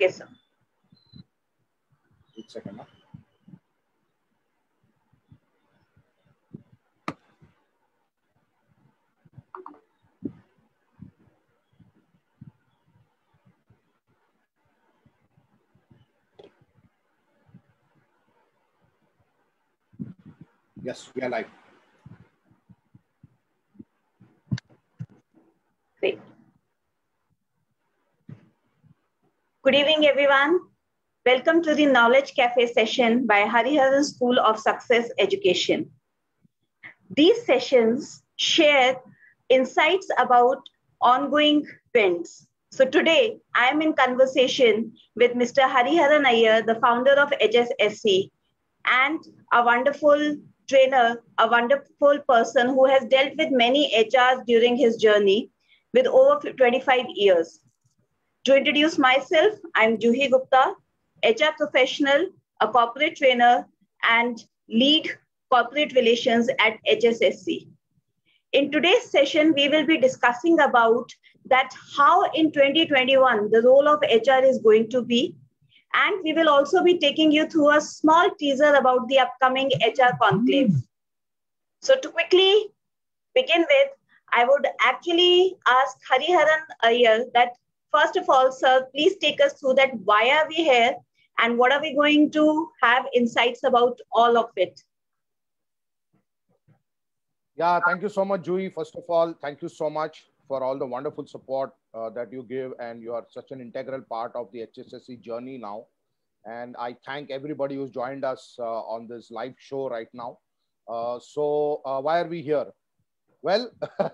Okay, sir. One second. Yes, we are live. Great. Good evening, everyone. Welcome to the Knowledge Cafe session by Hariharan School of Success Education. These sessions share insights about ongoing trends. So today, I am in conversation with Mr. Hariharan Iyer, the founder of HSSC, and a wonderful trainer, a wonderful person who has dealt with many HRs during his journey with over 25 years. To introduce myself, I'm Juhi Gupta, HR professional, a corporate trainer, and lead corporate relations at HSSC. In today's session, we will be discussing about that how in 2021 the role of HR is going to be, and we will also be taking you through a small teaser about the upcoming HR conclave. So to quickly begin with, I would actually ask Hariharan Iyer that first of all, sir, please take us through that why are we here and what are we going to have insights about all of it. Yeah, thank you so much, Juhi. First of all, thank you so much for all the wonderful support that you give, and you are such an integral part of the HSSC journey now. And I thank everybody who's joined us on this live show right now. Why are we here? Well,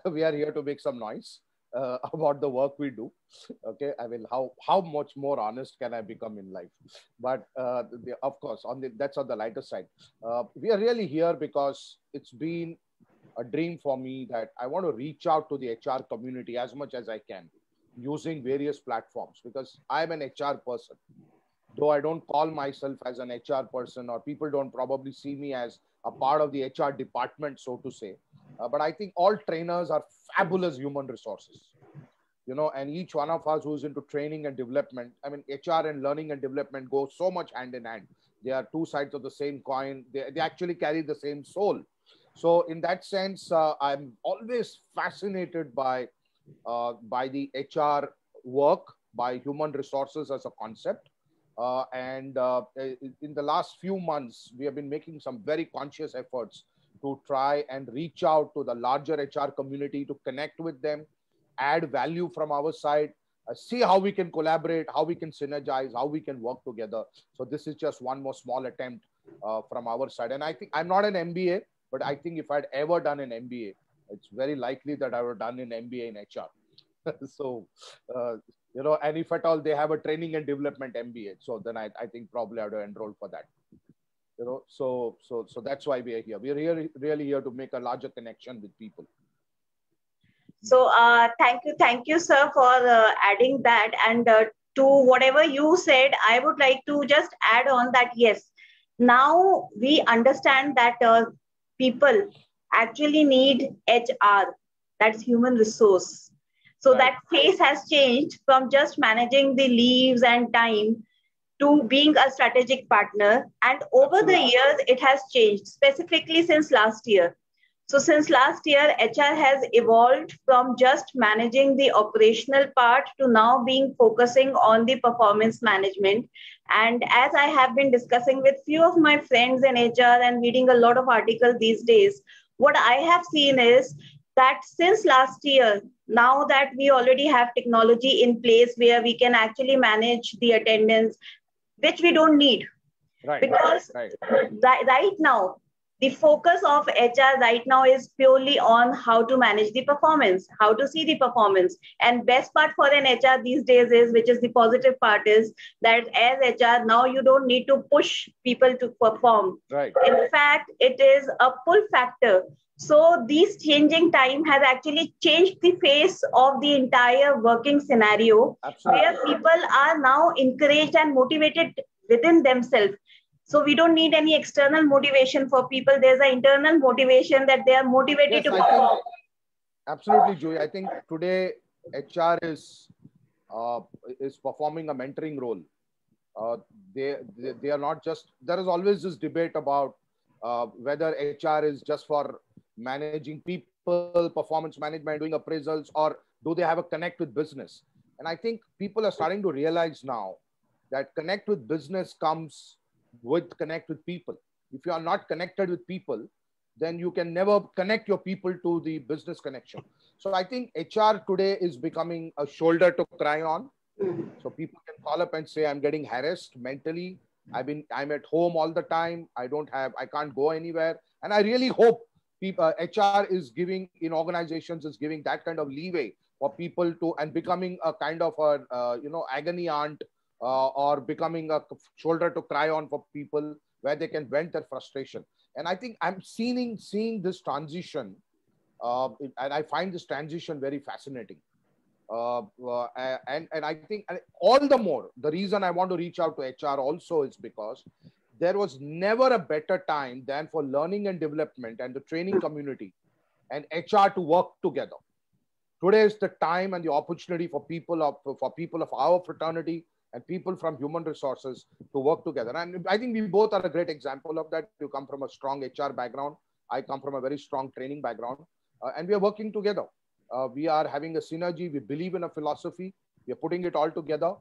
we are here to make some noise about the work we do. Okay, I mean, how much more honest can I become in life? But of course, that's on the lighter side. We are really here because it's been a dream for me that I want to reach out to the HR community as much as I can using various platforms, because I'm an HR person. Though I don't call myself as an HR person, or people don't probably see me as a part of the HR department, so to say. But I think all trainers are fabulous human resources, you know, and each one of us who's into training and development, I mean, HR and learning and development go so much hand in hand. They are two sides of the same coin. They actually carry the same soul. So in that sense, I'm always fascinated by the HR work, by human resources as a concept. In the last few months, we have been making some very conscious efforts to try and reach out to the larger HR community, to connect with them, add value from our side, see how we can collaborate, how we can synergize, how we can work together. So this is just one more small attempt from our side. And I think I'm not an MBA, but I think if I'd ever done an MBA, it's very likely that I would have done an MBA in HR. So, you know, and if at all they have a training and development MBA, so then I think probably I would have enrolled for that. You know, so that's why we are here. We are really here to make a larger connection with people. So thank you, sir, for adding that. And to whatever you said, I would like to just add on that, yes, now we understand that people actually need HR, that's human resource. So Right. that phase has changed from just managing the leaves and time to being a strategic partner. And over the years, it has changed, specifically since last year. So since last year, HR has evolved from just managing the operational part to now being focusing on the performance management. And as I have been discussing with few of my friends in HR and reading a lot of articles these days, what I have seen is that since last year, now that we already have technology in place where we can actually manage the attendance, which we don't need. Right. Because right now, the focus of HR right now is purely on how to manage the performance, how to see the performance. And best part for an HR these days is, which is the positive part, is that as HR, now you don't need to push people to perform. Right. In fact, it is a pull factor. So this changing time has actually changed the face of the entire working scenario. Absolutely. Where people are now encouraged and motivated within themselves. So we don't need any external motivation for people. There's an internal motivation that they are motivated to perform. Absolutely, Juhi. I think today HR is performing a mentoring role Uh, they are not just, there is always this debate about whether HR is just for managing people, performance management, doing appraisals, or do they have a connect with business? And I think people are starting to realize now that connect with business comes with connect with people. If you are not connected with people, then you can never connect your people to the business connection. So I think HR today is becoming a shoulder to cry on. So people can call up and say, I'm getting harassed mentally. I'm at home all the time. I can't go anywhere. And I really hope people, HR is giving in organizations is giving that kind of leeway for people to, and becoming a kind of a, agony aunt, or becoming a shoulder to cry on for people where they can vent their frustration. And I think I'm seeing this transition, and I find this transition very fascinating. And I think all the more, the reason I want to reach out to HR also is because there was never a better time than for learning and development and the training community and HR to work together. Today is the time and the opportunity for people of our fraternity and people from human resources to work together. And I think we both are a great example of that. You come from a strong HR background. I come from a very strong training background, and we are working together. We are having a synergy. We believe in a philosophy. We are putting it all together,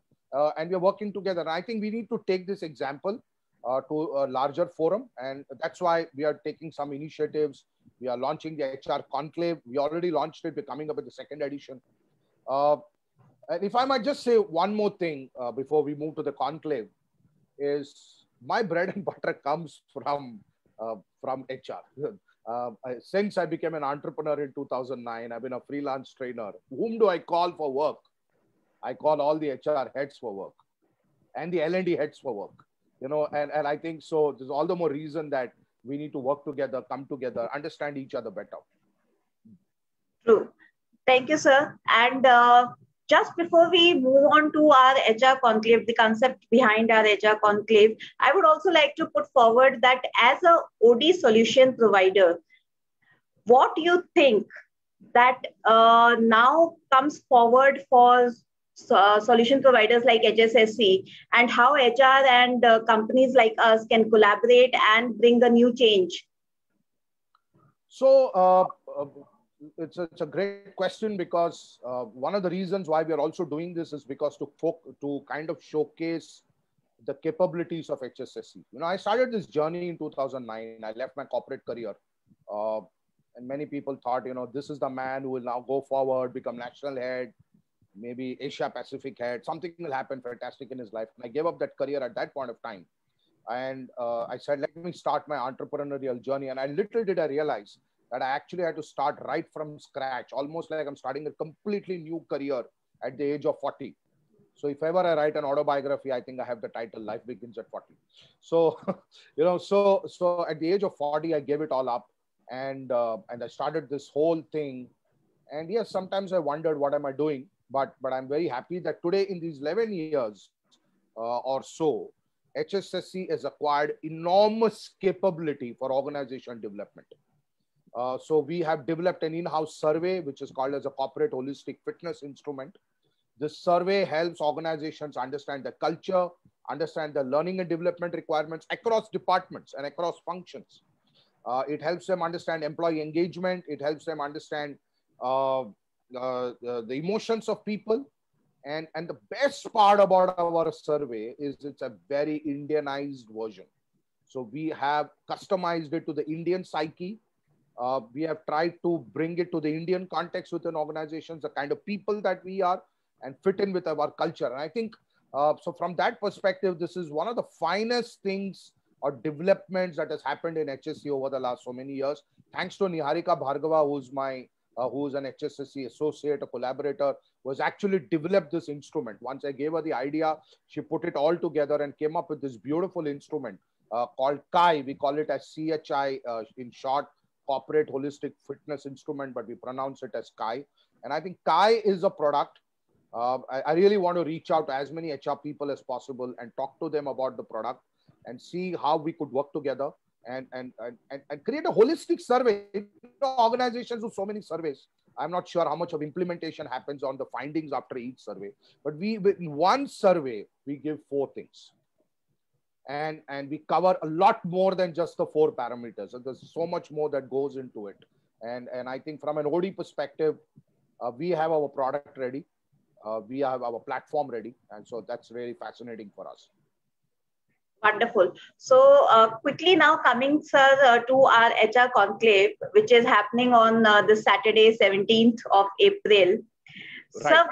and we are working together. And I think we need to take this example to a larger forum. And that's why we are taking some initiatives. We are launching the HR Conclave. We already launched it. We're coming up with the second edition. And if I might just say one more thing before we move to the conclave, is my bread and butter comes from HR. Since I became an entrepreneur in 2009, I've been a freelance trainer. Whom do I call for work? I call all the HR heads for work and the L&D heads for work. And I think so there's all the more reason that we need to work together, come together, understand each other better. True. Thank you, sir. And just before we move on to our HR conclave, the concept behind our HR conclave, I would also like to put forward that as a OD solution provider, what do you think that now comes forward for solution providers like HSSC, and how HR and companies like us can collaborate and bring a new change? So it's a great question, because one of the reasons why we are also doing this is because to kind of showcase the capabilities of HSSC. I started this journey in 2009. I left my corporate career, and many people thought, this is the man who will now go forward, become national head, maybe Asia Pacific head. Something will happen fantastic in his life. And I gave up that career at that point of time, and I said, let me start my entrepreneurial journey. And little did I realize that I actually had to start right from scratch, almost like I'm starting a completely new career at the age of 40. So if ever I write an autobiography, I think I have the title Life Begins at 40. So, so at the age of 40, I gave it all up, and I started this whole thing. And yes, sometimes I wondered, what am I doing? But I'm very happy that today, in these 11 years or so, HSSC has acquired enormous capability for organization development. So we have developed an in-house survey, which is called as a corporate holistic fitness instrument. This survey helps organizations understand the culture, understand the learning and development requirements across departments and across functions. It helps them understand employee engagement. It helps them understand the emotions of people. And the best part about our survey is it's a very Indianized version. So we have customized it to the Indian psyche. We have tried to bring it to the Indian context within organizations, the kind of people that we are, and fit in with our culture. And I think, so from that perspective, this is one of the finest things or developments that has happened in HSC over the last so many years. Thanks to Niharika Bhargava, who's an HSSC associate, a collaborator, who has actually developed this instrument. Once I gave her the idea, she put it all together and came up with this beautiful instrument called CHI. We call it as CHI in short, Corporate Holistic Fitness Instrument, but we pronounce it as CHI. And I think CHI is a product. I really want to reach out to as many HR people as possible and talk to them about the product and see how we could work together and create a holistic survey. Organizations do so many surveys. I'm not sure how much of implementation happens on the findings after each survey. But in one survey, we give 4 things. and we cover a lot more than just the 4 parameters. So there's so much more that goes into it. And I think from an OD perspective, we have our product ready. We have our platform ready. And so that's really fascinating for us. Wonderful. So quickly now coming, sir, to our HR conclave, which is happening on this Saturday, 17th of April. Right. Sir,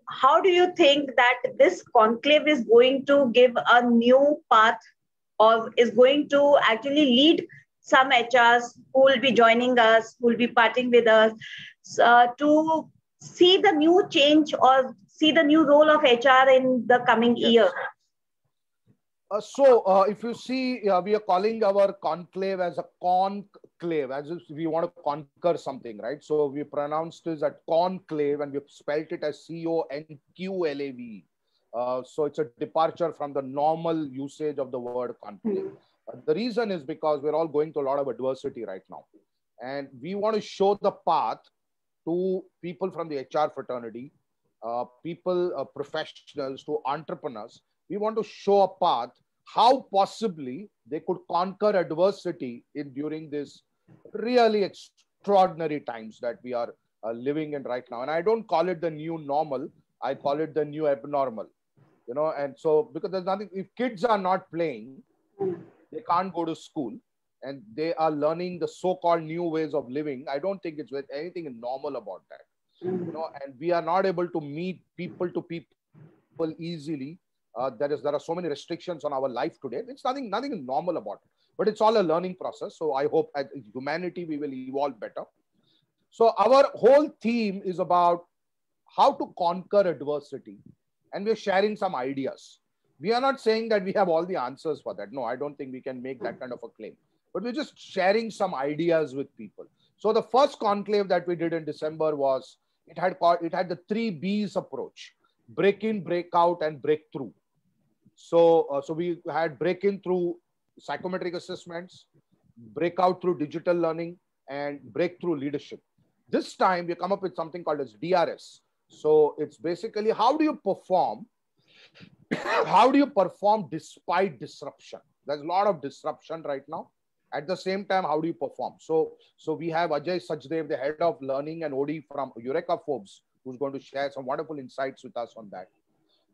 how do you think that this conclave is going to give a new path or is going to actually lead some HRs who will be joining us, who will be parting with us to see the new change or see the new role of HR in the coming year? If you see, we are calling our conclave as a conclave, as if we want to conquer something, right? So we pronounced this as conclave and we spelled it as CONQLAVE. So it's a departure from the normal usage of the word conclave. The reason is because we're all going through a lot of adversity right now. And we want to show the path to people from the HR fraternity, people, professionals, to entrepreneurs. We want to show a path how possibly they could conquer adversity during this really extraordinary times that we are living in right now. And I don't call it the new normal. I call it the new abnormal, you know. And so because there's nothing, if kids are not playing, they can't go to school and they are learning the so-called new ways of living. I don't think it's anything normal about that, you know. And we are not able to meet people to people easily. There are so many restrictions on our life today. It's nothing normal about it, but it's all a learning process. So I hope as humanity, we will evolve better. So our whole theme is about how to conquer adversity. And we're sharing some ideas. We are not saying that we have all the answers for that. No, I don't think we can make that kind of a claim, but we're just sharing some ideas with people. So the first conclave that we did in December was, it had the 3 B's approach: break in, break out, and breakthrough. So we had break in through psychometric assessments, break out through digital learning, and breakthrough leadership. This time we come up with something called as DRS. So it's basically, how do you perform? How do you perform despite disruption? There's a lot of disruption right now. At the same time, how do you perform? So we have Ajay Sachdev, the head of learning and OD from Eureka Forbes, who's going to share some wonderful insights with us on that.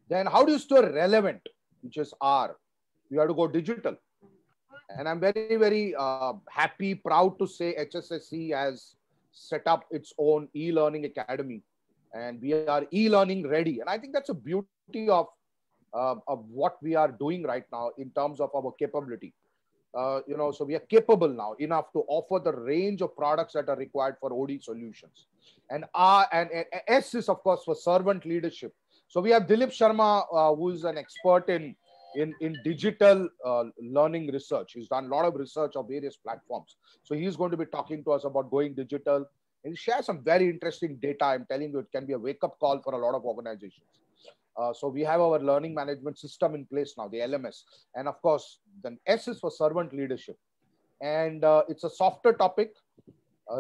Then how do you stay relevant, which is R? You have to go digital. And I'm very, very happy, proud to say HSSC has set up its own e-learning academy. And we are e-learning ready. And I think that's a beauty of what we are doing right now in terms of our capability. You know, so we are capable now enough to offer the range of products that are required for OD solutions. And S is, of course, for servant leadership. So we have Dilip Sharma, who is an expert in digital learning research. He's done a lot of research of various platforms. So he's going to be talking to us about going digital and share some very interesting data. I'm telling you, it can be a wake-up call for a lot of organizations. So we have our learning management system in place now, the LMS. And of course, then S is for servant leadership. And it's a softer topic.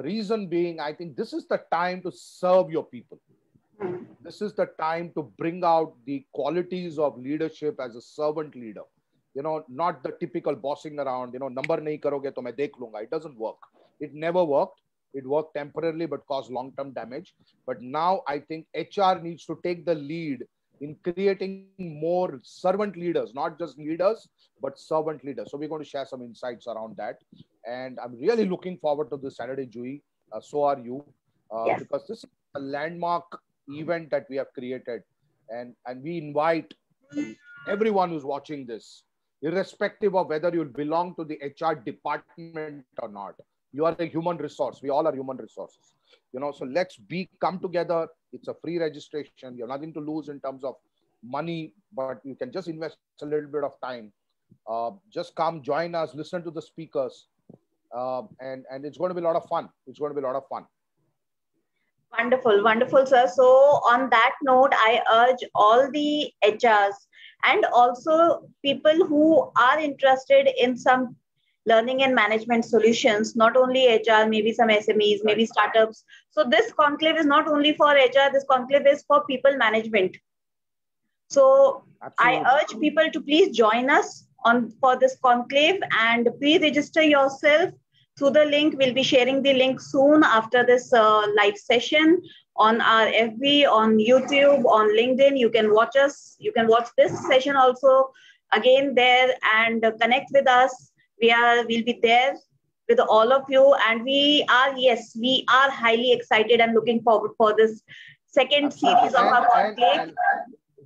Reason being, I think this is the time to serve your people. This is the time to bring out the qualities of leadership as a servant leader. You know, not the typical bossing around, you know, number nahi karoge to main dekh lunga. It doesn't work. It never worked. It worked temporarily, but caused long-term damage. But now I think HR needs to take the lead in creating more servant leaders, not just leaders, but servant leaders. So we're going to share some insights around that. And I'm really looking forward to this Saturday, Juhi. So are you, yes. Because this is a landmark event that we have created. And we invite everyone who's watching this, irrespective of whether you belong to the HR department or not. You are a human resource. We all are human resources. You know, so let's come together. It's a free registration. You have nothing to lose in terms of money, but you can just invest a little bit of time. Just come, join us, listen to the speakers. And it's going to be a lot of fun. It's going to be a lot of fun. Wonderful, wonderful, sir. So on that note, I urge all the HRs and also people who are interested in some learning and management solutions, not only HR, maybe some SMEs, maybe startups. So this conclave is not only for HR, this conclave is for people management. So absolutely. I urge people to please join us for this conclave, and pre-register yourself through the link. We'll be sharing the link soon after this live session on our FB, on YouTube, on LinkedIn. You can watch us. You can watch this session also again there and connect with us. We'll be there with all of you, and we are highly excited and looking forward for this second series of our conclave.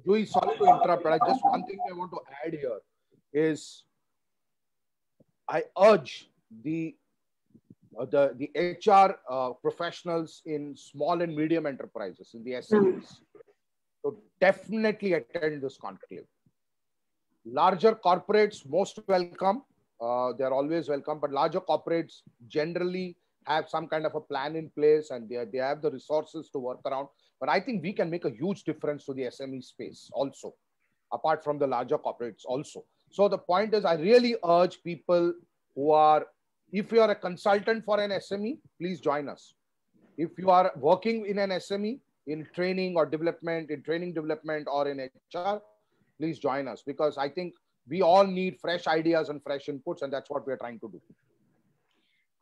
Juhi, sorry to interrupt, but just one thing I want to add here is I urge the HR professionals in small and medium enterprises, in the SMEs, to definitely attend this conclave. Larger corporates, most welcome. They're always welcome, but larger corporates generally have some kind of a plan in place, and they have the resources to work around. But I think we can make a huge difference to the SME space also, apart from the larger corporates also. So the point is, I really urge people who are, if you are a consultant for an SME, please join us. If you are working in an SME, in training or development, or in HR, please join us, because I think we all need fresh ideas and fresh inputs, and that's what we're trying to do.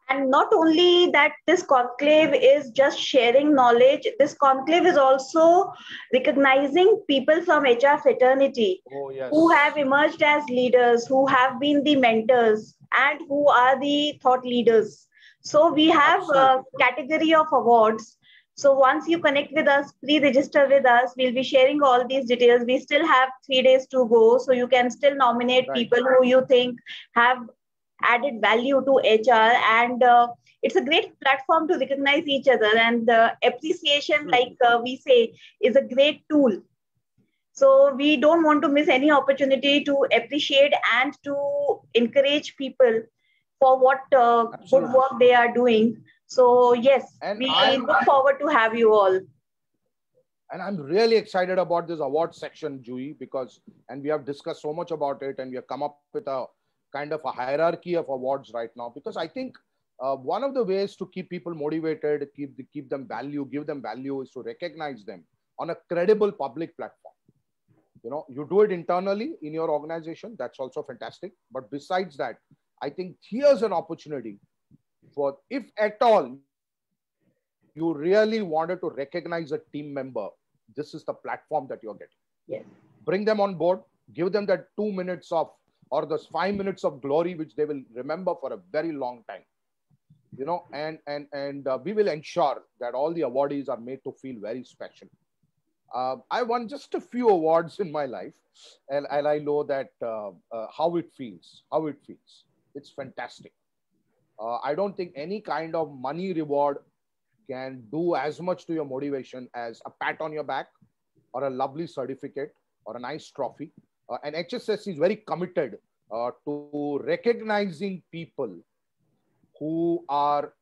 And not only that, this conclave is just sharing knowledge. This conclave is also recognizing people from HR fraternity who have emerged as leaders, who have been the mentors, and who are the thought leaders. So we have a category of awards. So once you connect with us, pre-register with us, we'll be sharing all these details. We still have 3 days to go. So you can still nominate people who you think have added value to HR, and it's a great platform to recognize each other, and appreciation, like we say, is a great tool. So we don't want to miss any opportunity to appreciate and to encourage people for what good work they are doing. So yes, we look forward to have you all. And I'm really excited about this award section, Juhi, and we have discussed so much about it, and we have come up with a kind of a hierarchy of awards right now, because I think one of the ways to keep people motivated, give them value is to recognize them on a credible public platform. You do it internally in your organization. That's also fantastic. But besides that, I think here's an opportunity for, if at all you really wanted to recognize a team member, this is the platform that you're getting. Yes. Bring them on board, give them that 2 minutes of, or those 5 minutes of glory, which they will remember for a very long time. And we will ensure that all the awardees are made to feel very special. I won just a few awards in my life, and I know that how it feels. It's fantastic. I don't think any kind of money reward can do as much to your motivation as a pat on your back, or a lovely certificate, or a nice trophy. And HSS is very committed to recognizing people who are,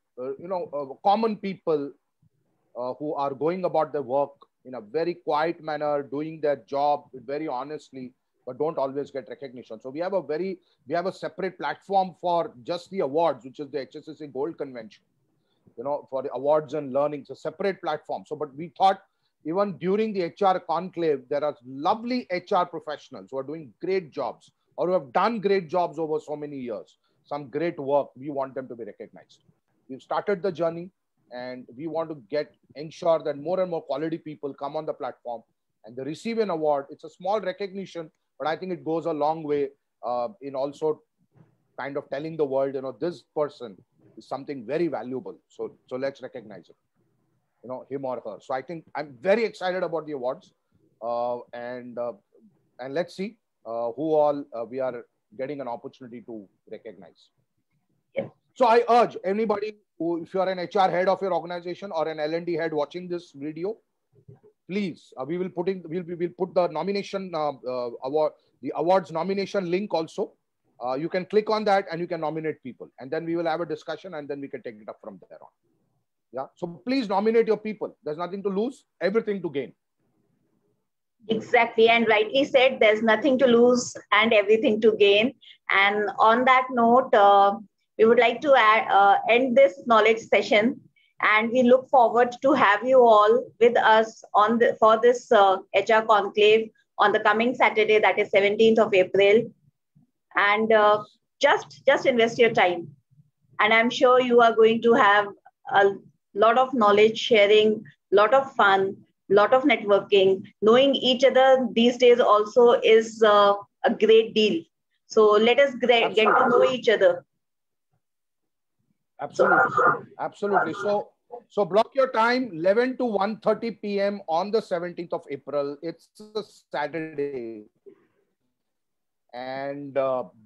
common people who are going about their work in a very quiet manner, doing their job very honestly, but don't always get recognition. So we have a separate platform for just the awards, which is the HSSA Gold Convention. For the awards and learning, it's a separate platform. So, but we thought, even during the HR conclave, there are lovely HR professionals who are doing great jobs, or who have done great jobs over so many years, some great work. We want them to be recognized. We've started the journey, and we want to ensure that more and more quality people come on the platform and they receive an award. It's a small recognition, but I think it goes a long way in also kind of telling the world, this person is something very valuable. So let's recognize it, him or her. So I think I'm very excited about the awards, and let's see who all we are getting an opportunity to recognize. Yeah. So I urge anybody who, if you are an HR head of your organization or an L&D head watching this video, please, we'll put the nomination award, the awards nomination link also. You can click on that and you can nominate people, and then we will have a discussion, and then we can take it up from there on. Yeah. So please nominate your people. There's nothing to lose, everything to gain. Exactly. And rightly said, there's nothing to lose and everything to gain. And on that note, we would like to end this knowledge session. And we look forward to have you all with us for this HR conclave on the coming Saturday, that is 17th of April. And just invest your time. And I'm sure you are going to have a lot of knowledge sharing, lot of fun, lot of networking. Knowing each other these days also is a great deal. So let us get to know each other. Absolutely. So block your time, 11 to 1:30 p.m. on the 17th of April. It's a Saturday. And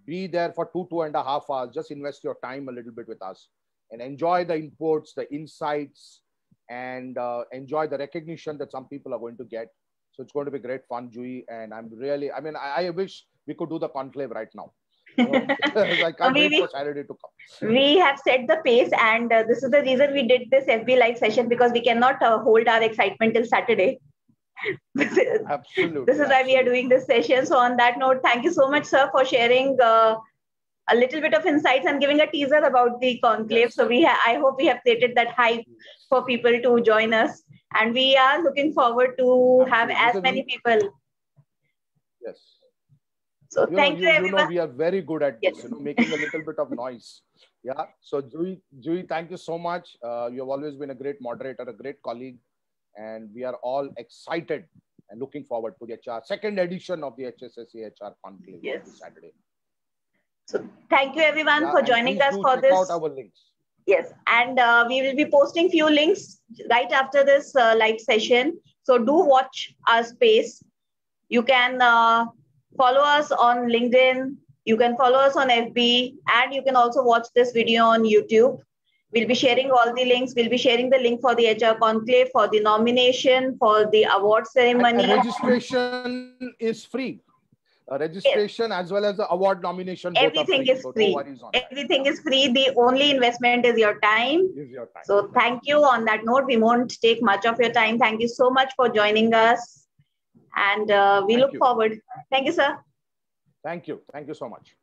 be there for 2.5 hours. Just invest your time a little bit with us and enjoy the inputs, the insights, and enjoy the recognition that some people are going to get. So it's going to be great fun, Juhi. And I wish we could do the conclave right now. I can't wait for Saturday to come. We have set the pace, and this is the reason we did this FB live session, because we cannot hold our excitement till Saturday. Absolutely. This is why we are doing this session. So on that note, thank you so much, sir, for sharing a little bit of insights and giving a teaser about the conclave. Yes. So I hope we have created that hype for people to join us, and we are looking forward to have as many people. Yes. So thank you, everyone. We are very good at this, making a little bit of noise. Yeah. So Juhi, thank you so much. You have always been a great moderator, a great colleague, and we are all excited and looking forward to the second edition of the HSSC HR Conclave this Saturday. So thank you, everyone, for joining us for this. Check out our links. Yes, and we will be posting few links right after this live session. So do watch our space. You can follow us on LinkedIn. You can follow us on FB, and you can also watch this video on YouTube. We'll be sharing all the links. We'll be sharing the link for the HR Conclave, for the nomination, for the award ceremony. And registration is free. Registration as well as the award nomination. Everything is free. Everything is free. The only investment is your time. So thank you. On that note, we won't take much of your time. Thank you so much for joining us. And we look forward. Thank you, sir. Thank you. Thank you so much.